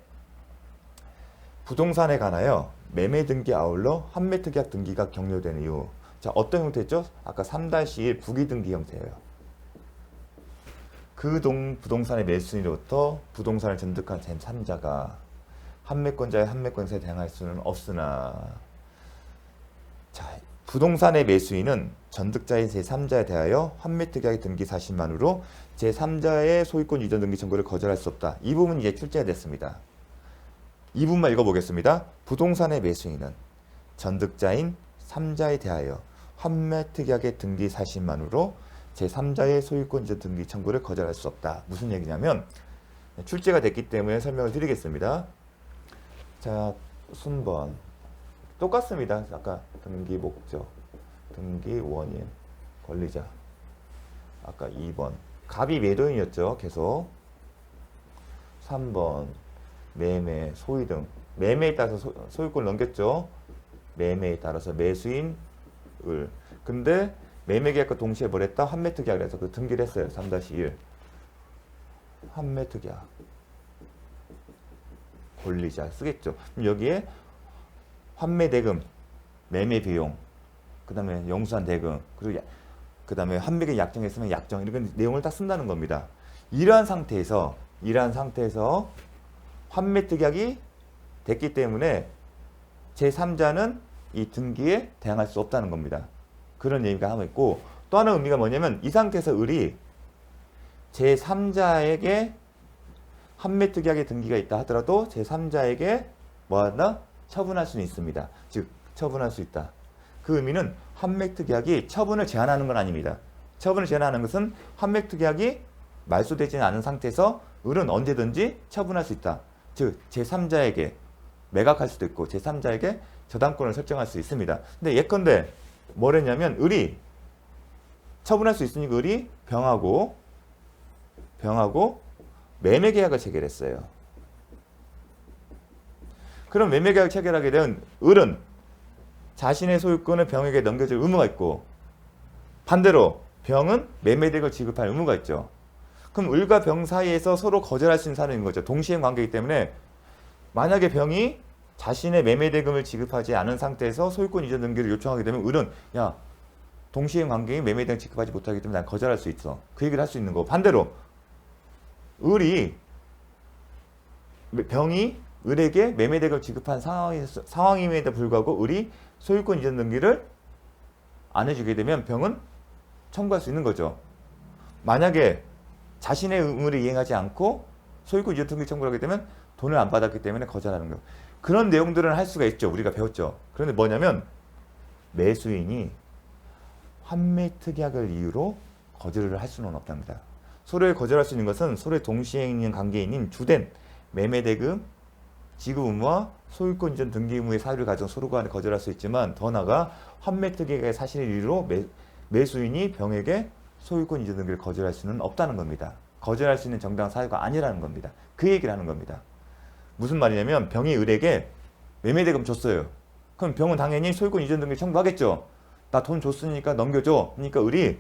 부동산에 관하여 매매 등기 아울러 환매 특약 등기가 격려되는 이유. 자, 어떤 형태죠? 아까 3-1 부기 등기 형태예요. 그 부동산의 매수인으로부터 부동산을 전득한 제3자가 환매권자의 환매권세에 대항할 수는 없으나, 자, 부동산의 매수인은 전득자인 제3자에 대하여 환매특약의 등기 사실만으로 제3자의 소유권 이전 등기 청구를 거절할 수 없다. 이 부분이 이제 출제가 됐습니다. 이 부분만 읽어보겠습니다. 부동산의 매수인은 전득자인 3자에 대하여 환매특약의 등기 사실만으로 제3자의 소유권 이전 등기 청구를 거절할 수 없다. 무슨 얘기냐면 출제가 됐기 때문에 설명을 드리겠습니다. 자, 순번 똑같습니다. 아까 등기 목적, 등기 원인, 권리자. 아까 2번 갑이 매도인이었죠. 계속 3번 매매, 소위 등. 매매에 따라서 소유권을 넘겼죠. 매매에 따라서 매수인 을. 근데 매매계약과 동시에 뭘 했다? 환매특약을 해서 그 등기를 했어요. 3-1 환매특약 권리자 쓰겠죠. 그럼 여기에 환매대금, 매매비용, 그 다음에 영수한 대금, 그리고 그 다음에 환매계약 약정했으면 약정, 이런 내용을 딱 쓴다는 겁니다. 이러한 상태에서 환매특약이 됐기 때문에 제3자는 이 등기에 대항할 수 없다는 겁니다. 그런 의미가 하고 있고, 또 하나 의미가 뭐냐면 이 상태에서 을이 제3자에게 환매특약의 등기가 있다 하더라도 제3자에게 뭐하나? 처분할 수는 있습니다. 즉 처분할 수 있다. 그 의미는 환매특약이 처분을 제한하는 건 아닙니다. 처분을 제한하는 것은 환매특약이 말소되지 않은 상태에서 을은 언제든지 처분할 수 있다. 즉 제3자에게 매각할 수도 있고 제3자에게 저당권을 설정할 수 있습니다. 근데 예컨대 뭐랬냐면 을이 처분할 수 있으니까 을이 병하고 매매 계약을 체결했어요. 그럼 매매 계약 체결하게 되면 을은 자신의 소유권을 병에게 넘겨줄 의무가 있고 반대로 병은 매매대금을 지급할 의무가 있죠. 그럼 을과 병 사이에서 서로 거절할 수 있는 사람인 거죠. 동시행 관계이기 때문에 만약에 병이 자신의 매매대금을 지급하지 않은 상태에서 소유권 이전 등기를 요청하게 되면 을은 야 동시행 관계인 매매대금 지급하지 못하기 때문에 난 거절할 수 있어. 그 얘기를 할 수 있는 거. 반대로 을이 병이 을에게 매매대금을 지급한 상황임에도 불구하고 을이 소유권 이전 등기를 안 해주게 되면 병은 청구할 수 있는 거죠. 만약에 자신의 의무를 이행하지 않고 소유권 이전 등기 청구를 하게 되면 돈을 안 받았기 때문에 거절하는 거예요. 그런 내용들은 할 수가 있죠. 우리가 배웠죠. 그런데 뭐냐면 매수인이 환매 특약을 이유로 거절을 할 수는 없답니다. 서로에 거절할 수 있는 것은 서로의 동시행인 관계인인 주된 매매대금 지급 의무와 소유권 이전 등기 의무의 사유를 가진 서로 간에 거절할 수 있지만 더 나아가 환매 특약의 사실을 이유로 매수인이 병에게 소유권 이전 등기를 거절할 수는 없다는 겁니다. 거절할 수 있는 정당한 사유가 아니라는 겁니다. 그 얘기를 하는 겁니다. 무슨 말이냐면 병이 을에게 매매대금 줬어요. 그럼 병은 당연히 소유권 이전 등기 청구하겠죠. 나 돈 줬으니까 넘겨줘. 그러니까 을이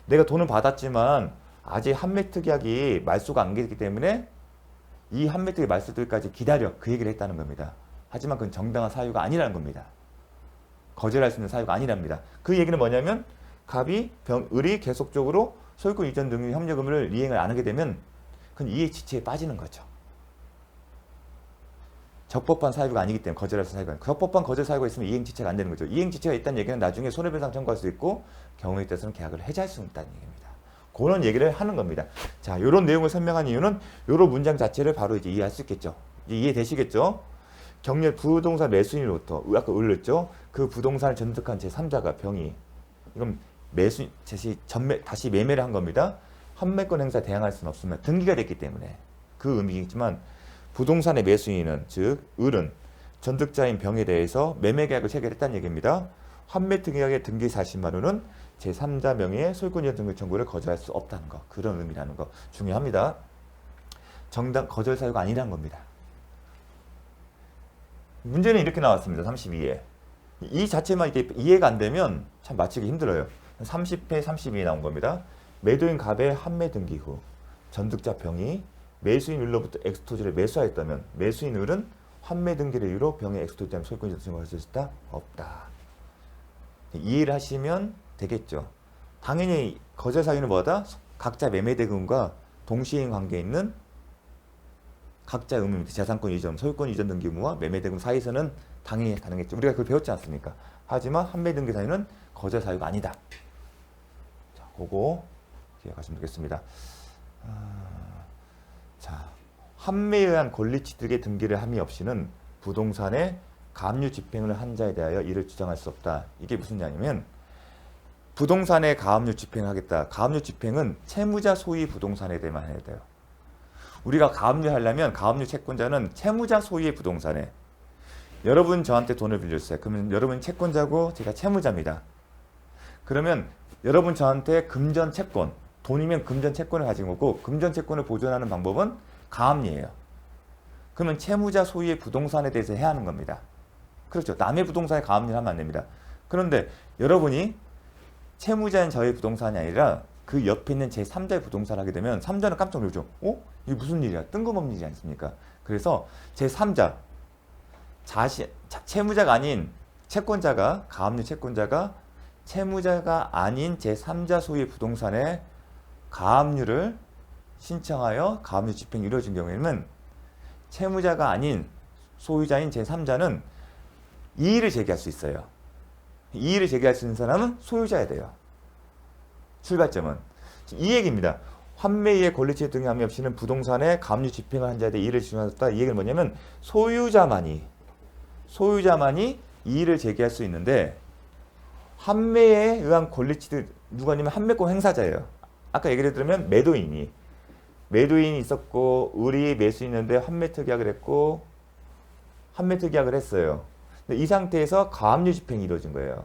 내가 돈은 받았지만 아직 환매특약이 말소가 안 되기 때문에 이 환매특약 말소들까지 기다려. 그 얘기를 했다는 겁니다. 하지만 그건 정당한 사유가 아니라는 겁니다. 거절할 수 있는 사유가 아니랍니다. 그 얘기는 뭐냐면 을이 계속적으로 소유권 이전 등기 협력 의무를 이행을 안 하게 되면 그건 이해지체에 빠지는 거죠. 적법한 사유가 아니기 때문에 거절할 수 있는 사유가 아니고 적법한 거절 사유가 있으면 이행지체가 안 되는 거죠. 이행지체가 있다는 얘기는 나중에 손해배상 청구할 수 있고 경우에 따라서는 계약을 해지할 수 있다는 얘기입니다. 그런 얘기를 하는 겁니다. 자, 이런 내용을 설명한 이유는 이런 문장 자체를 바로 이제 이해할 수 있겠죠. 이제 이해되시겠죠? 경렬 부동산 매수인으로부터 아까 올렸죠. 그 부동산을 전득한 제3자가 병이 이건 매수인 다시 매매를 한 겁니다. 환매권 행사 대항할 수는 없으면 등기가 됐기 때문에 그 의미이지만 부동산의 매수인은 즉 을은 전득자인 병에 대해서 매매 계약을 체결했다는 얘기입니다. 환매 특약의 등기 사실만으로는 제3자 명의의 소유권 이전 등기 청구를 거절할 수 없다는 거. 그런 의미라는 거 중요합니다. 정당 거절 사유가 아니라는 겁니다. 문제는 이렇게 나왔습니다. 32에. 이 자체만 이게 이해가 안 되면 참 맞히기 힘들어요. 30회 32에 나온 겁니다. 매도인 갑의 환매 등기 후 전득자 병이 매수인 을로부터 엑스토지를 매수하였다면 매수인 을은 환매 등기를 이유로 병의 엑스토지 때문에 소유권 이전 청구할 수 있다? 없다. 이해를 하시면 되겠죠. 당연히 거절 사유는 뭐다? 각자 매매대금과 동시행 관계에 있는 각자 의무입니다. 재산권 이전, 소유권 이전 등기 의무와 매매대금 사이에서는 당연히 가능했죠. 우리가 그걸 배웠지 않습니까? 하지만 환매 등기 사유는 거절 사유가 아니다. 자, 그거 기억하시면 되겠습니다. 자, 환매에 의한 권리취득의 등기를 함이 없이는 부동산의 가압류 집행을 한 자에 대하여 이를 주장할 수 없다. 이게 무슨 얘기냐면 부동산에 가압류 집행을 하겠다. 가압류 집행은 채무자 소유의 부동산에 대해만 해야 돼요. 우리가 가압류 하려면 가압류 채권자는 채무자 소유의 부동산에 여러분 저한테 돈을 빌려주세요. 그러면 여러분 채권자고 제가 채무자입니다. 그러면 여러분 저한테 금전 채권 돈이면 금전 채권을 가진 거고 금전 채권을 보존하는 방법은 가압류예요. 그러면 채무자 소유의 부동산에 대해서 해야 하는 겁니다. 그렇죠. 남의 부동산에 가압류를 하면 안 됩니다. 그런데 여러분이 채무자인 저의 부동산이 아니라 그 옆에 있는 제3자의 부동산을 하게 되면 3자는 깜짝 놀죠. 이게 무슨 일이야? 뜬금없는 일이 아니십니까? 그래서 제3자, 채무자가 아닌 채권자가, 가압류 채권자가 채무자가 아닌 제3자 소유의 부동산에 가압류를 신청하여 가압류 집행이 이루어진 경우에는 채무자가 아닌 소유자인 제3자는 이의를 제기할 수 있어요. 이의를 제기할 수 있는 사람은 소유자야 돼요. 출발점은 이 얘기입니다. 환매의 권리취득 등의 함이 없이는 부동산에 가압류 집행을 한 자에 대해 이의를 주장했다. 이 얘기는 뭐냐면 소유자만이 이의를 제기할 수 있는데 환매에 의한 권리취득 누가 아니면 환매권 행사자예요. 아까 얘기를 들으면 매도인이 매도인이 있었고 우리 매수인인데 환매특 계약을 했고 환매특 계약을 했어요. 근데 이 상태에서 가압류 집행이 이루어진 거예요.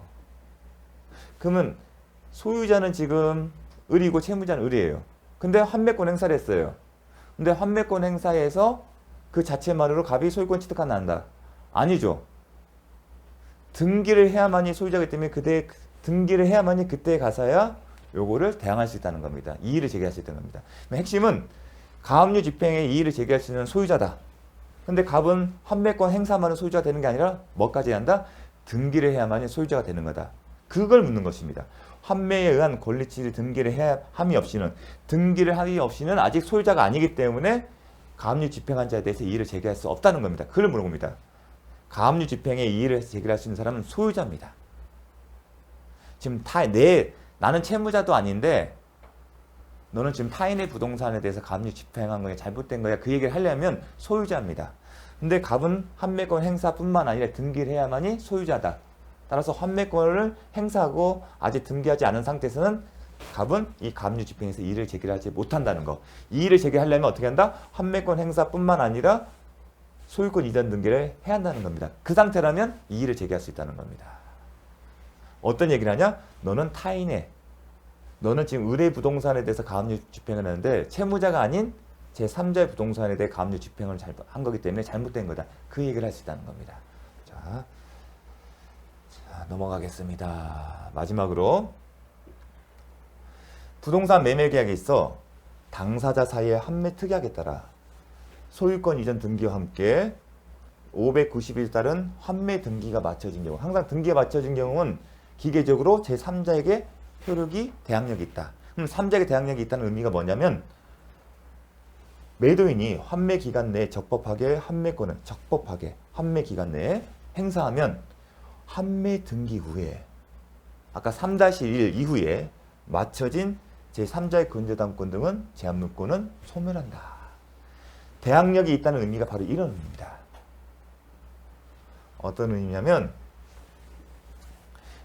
그러면 소유자는 지금 을이고 채무자는 을이에요. 근데 환매권 행사를 했어요. 근데 환매권 행사에서 그 자체만으로 갑이 소유권 취득한다. 아니죠. 등기를 해야만이 소유자이기 때문에 그때 등기를 해야만이 그때 가서야 요거를 대항할 수 있다는 겁니다. 이의를 제기할 수 있다는 겁니다. 핵심은 가압류 집행에 이의를 제기할 수 있는 소유자다. 근데 갑은 환매권 행사만은 소유자가 되는 게 아니라 뭐까지 한다? 등기를 해야만이 소유자가 되는 거다. 그걸 묻는 것입니다. 환매에 의한 권리치를 등기를 함이 없이는 등기를 함이 없이는 아직 소유자가 아니기 때문에 가압류 집행한 자에 대해서 이의를 제기할 수 없다는 겁니다. 그걸 물어봅니다. 가압류 집행에 이의를 제기할 수 있는 사람은 소유자입니다. 지금 나는 채무자도 아닌데 너는 지금 타인의 부동산에 대해서 가압류 집행한 거야 잘못된 거야 그 얘기를 하려면 소유자입니다. 근데 갑은 환매권 행사뿐만 아니라 등기를 해야만이 소유자다. 따라서 환매권을 행사하고 아직 등기하지 않은 상태에서는 갑은 이 가압류 집행에서 이의를 제기하지 못한다는 거. 이의를 제기하려면 어떻게 한다? 환매권 행사뿐만 아니라 소유권 이전 등기를 해야 한다는 겁니다. 그 상태라면 이의를 제기할 수 있다는 겁니다. 어떤 얘기를 하냐? 너는 지금 을의 부동산에 대해서 가압류 집행을 하는데 채무자가 아닌 제3자의 부동산에 대해 가압류 집행을 한 거기 때문에 잘못된 거다. 그 얘기를 할 수 있다는 겁니다. 자, 넘어가겠습니다. 마지막으로 부동산 매매 계약에 있어 당사자 사이의 환매 특약에 따라 소유권 이전 등기와 함께 590일 따른 환매 등기가 마쳐진 경우, 항상 등기가 마쳐진 경우는 기계적으로 제3자에게 효력이 대항력이 있다. 그럼 3자에게 대항력이 있다는 의미가 뭐냐면 매도인이 환매 기간 내에 적법하게 환매권을 환매 기간 내에 행사하면 환매 등기 후에 아까 3-1 이후에 마쳐진 제3자의 근저당권 등은 제한물권은 소멸한다. 대항력이 있다는 의미가 바로 이런 의미입니다. 어떤 의미냐면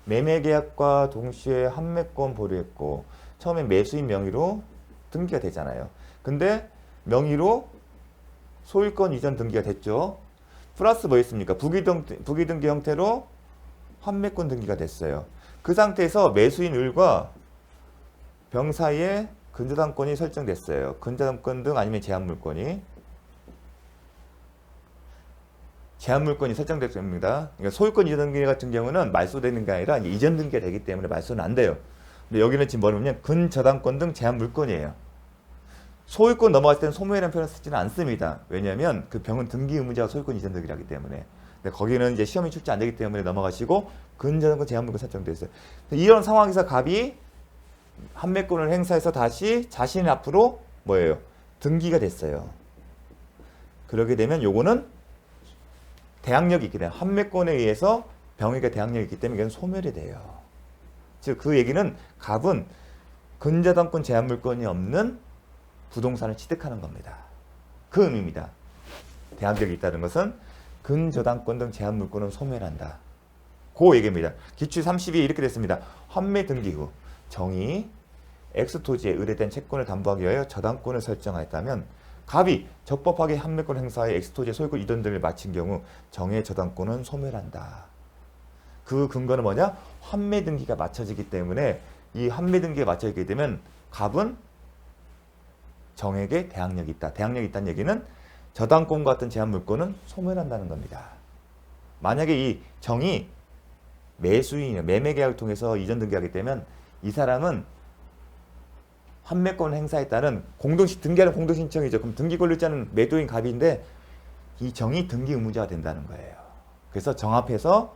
매매계약과 동시에 환매권 보류했고 처음에 매수인 명의로 등기가 되잖아요. 근데 명의로 소유권 이전 등기가 됐죠. 플러스 뭐 있습니까? 부기등기 형태로 환매권 등기가 됐어요. 그 상태에서 매수인 을과 병 사이에 근저당권이 설정됐어요. 근저당권 등 아니면 제한물권이 설정됐습니다. 그러니까 소유권 이전 등기 같은 경우는 말소되는 게 아니라 이전 등기가 되기 때문에 말소는 안 돼요. 근데 여기는 지금 뭐냐면 근저당권 등 제한물권이에요. 소유권 넘어갔을 때는 소멸이라는 표현을 쓰지는 않습니다. 왜냐하면 그 병은 등기 의무자가 소유권 이전 등기라기 때문에. 근데 거기는 이제 시험이 출제 안 되기 때문에 넘어가시고 근저당권 제한물권 설정되어 있어요. 이런 상황에서 갑이 환매권을 행사해서 다시 자신 앞으로 뭐예요? 등기가 됐어요. 그러게 되면 요거는 대항력이 있기 때문에 환매권에 의해서 병에게 대항력이 있기 때문에 이건 소멸이 돼요. 즉 그 얘기는 갑은 근저당권 제한물권이 없는 부동산을 취득하는 겁니다. 그 의미입니다. 대항력이 있다는 것은 근저당권 등 제한물권은 소멸한다. 그 얘기입니다. 기출 32에 이렇게 됐습니다. 환매 등기 후 정이 X토지에 의뢰된 채권을 담보하기 위하여 저당권을 설정하였다면 갑이 적법하게 환매권 행사에 X토지의 소유권 이전 등을 마친 경우 정의 저당권은 소멸한다. 그 근거는 뭐냐? 환매 등기가 마쳐지기 때문에 이 환매 등기가 마쳐지게 되면 갑은 정에게 대항력이 있다. 대항력이 있다는 얘기는 저당권과 같은 제한물권은 소멸한다는 겁니다. 만약에 이 정이 매수인이나 매매계약을 통해서 이전 등기하게 되면 이 사람은 환매권 행사에 따른 등기하는 공동신청이죠. 그럼 등기 권리자는 매도인 갑인데 이 정이 등기 의무자가 된다는 거예요. 그래서 정 앞에서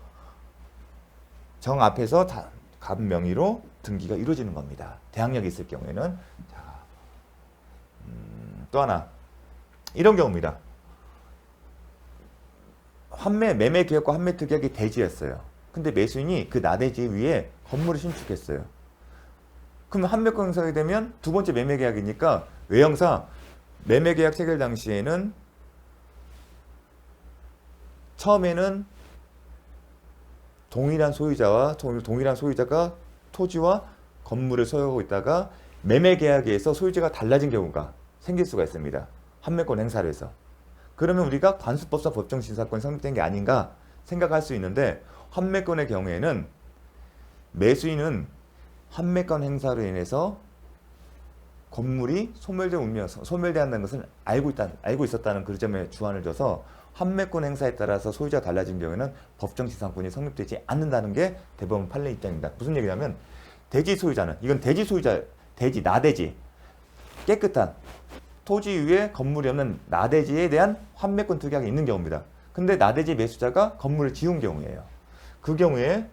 갑 명의로 등기가 이루어지는 겁니다. 대항력이 있을 경우에는. 자, 또 하나 이런 경우입니다. 매매 계약과 환매 특약이 대지였어요. 근데 매수인이 그 나대지 위에 건물을 신축했어요. 그럼 환매권 행사가 되면 두 번째 매매 계약이니까 외형상 매매 계약 체결 당시에는 처음에는 동일한 소유자가 토지와 건물을 소유하고 있다가 매매 계약에서 소유자가 달라진 경우가 생길 수가 있습니다. 판매권 행사를 해서. 그러면 우리가 관수법상 법정심사권이 성립된 게 아닌가 생각할 수 있는데, 판매권의 경우에는 매수인은 판매권 행사로 인해서 건물이 소멸되었다는 것을 알고 있었다는 그 점에 주안을 줘서 판매권 행사에 따라서 소유자가 달라진 경우에는 법정지상권이 성립되지 않는다는 게 대법원 판례 입장입니다. 무슨 얘기냐면, 대지 소유자는, 이건 대지 소유자, 나대지, 깨끗한 토지 위에 건물이 없는 나대지에 대한 판매권 특약이 있는 경우입니다. 근데 나대지 매수자가 건물을 지은 경우예요. 그 경우에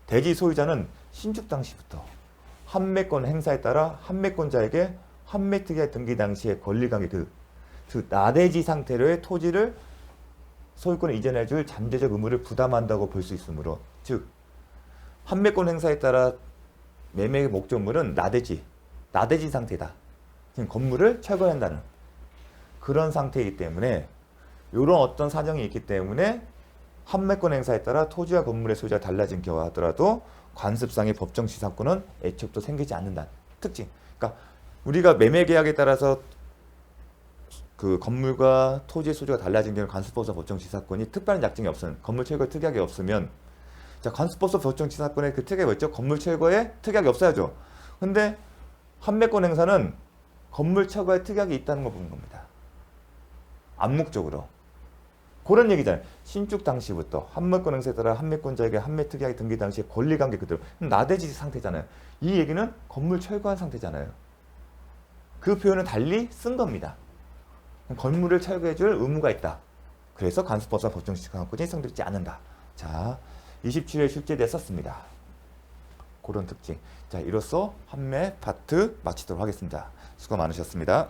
대지 소유자는 신축 당시부터 판매권 행사에 따라 판매권자에게 판매 특약 등기 당시의 권리관계, 그 나대지 상태로의 토지를 소유권을 이전해 줄 잠재적 의무를 부담한다고 볼 수 있으므로, 즉 판매권 행사에 따라 매매의 목적물은 나대지 상태다. 지금 건물을 철거한다는 그런 상태이기 때문에, 이런 어떤 사정이 있기 때문에 판매권 행사에 따라 토지와 건물의 소유자가 달라진 경우 하더라도 관습상의 법정지상권은 애초부터 생기지 않는다는 특징. 그러니까 우리가 매매 계약에 따라서 그 건물과 토지의 소유가 달라진 경우 관습법상 법정지상권이 특별한 약정이 없으면, 건물 철거 특약이 없으면, 자, 관습법상 법정지상권의 그 특약이 뭐였죠? 건물 철거에 특약이 없어야죠. 근데 판매권 행사는 건물 철거에 특약이 있다는 걸 보는 겁니다. 암묵적으로. 그런 얘기잖아요. 신축 당시부터 판매권 행사에 따라 판매권자에게 판매 특약이 등기 당시에 권리관계 그대로. 나대지 상태잖아요. 이 얘기는 건물 철거한 상태잖아요. 그 표현을 달리 쓴 겁니다. 건물을 철거해줄 의무가 있다. 그래서 관습법상 법정지상권이 성립되지 않는다. 자, 27회 출제돼 썼습니다. 그런 특징. 자, 이로써 판매 파트 마치도록 하겠습니다. 수고 많으셨습니다.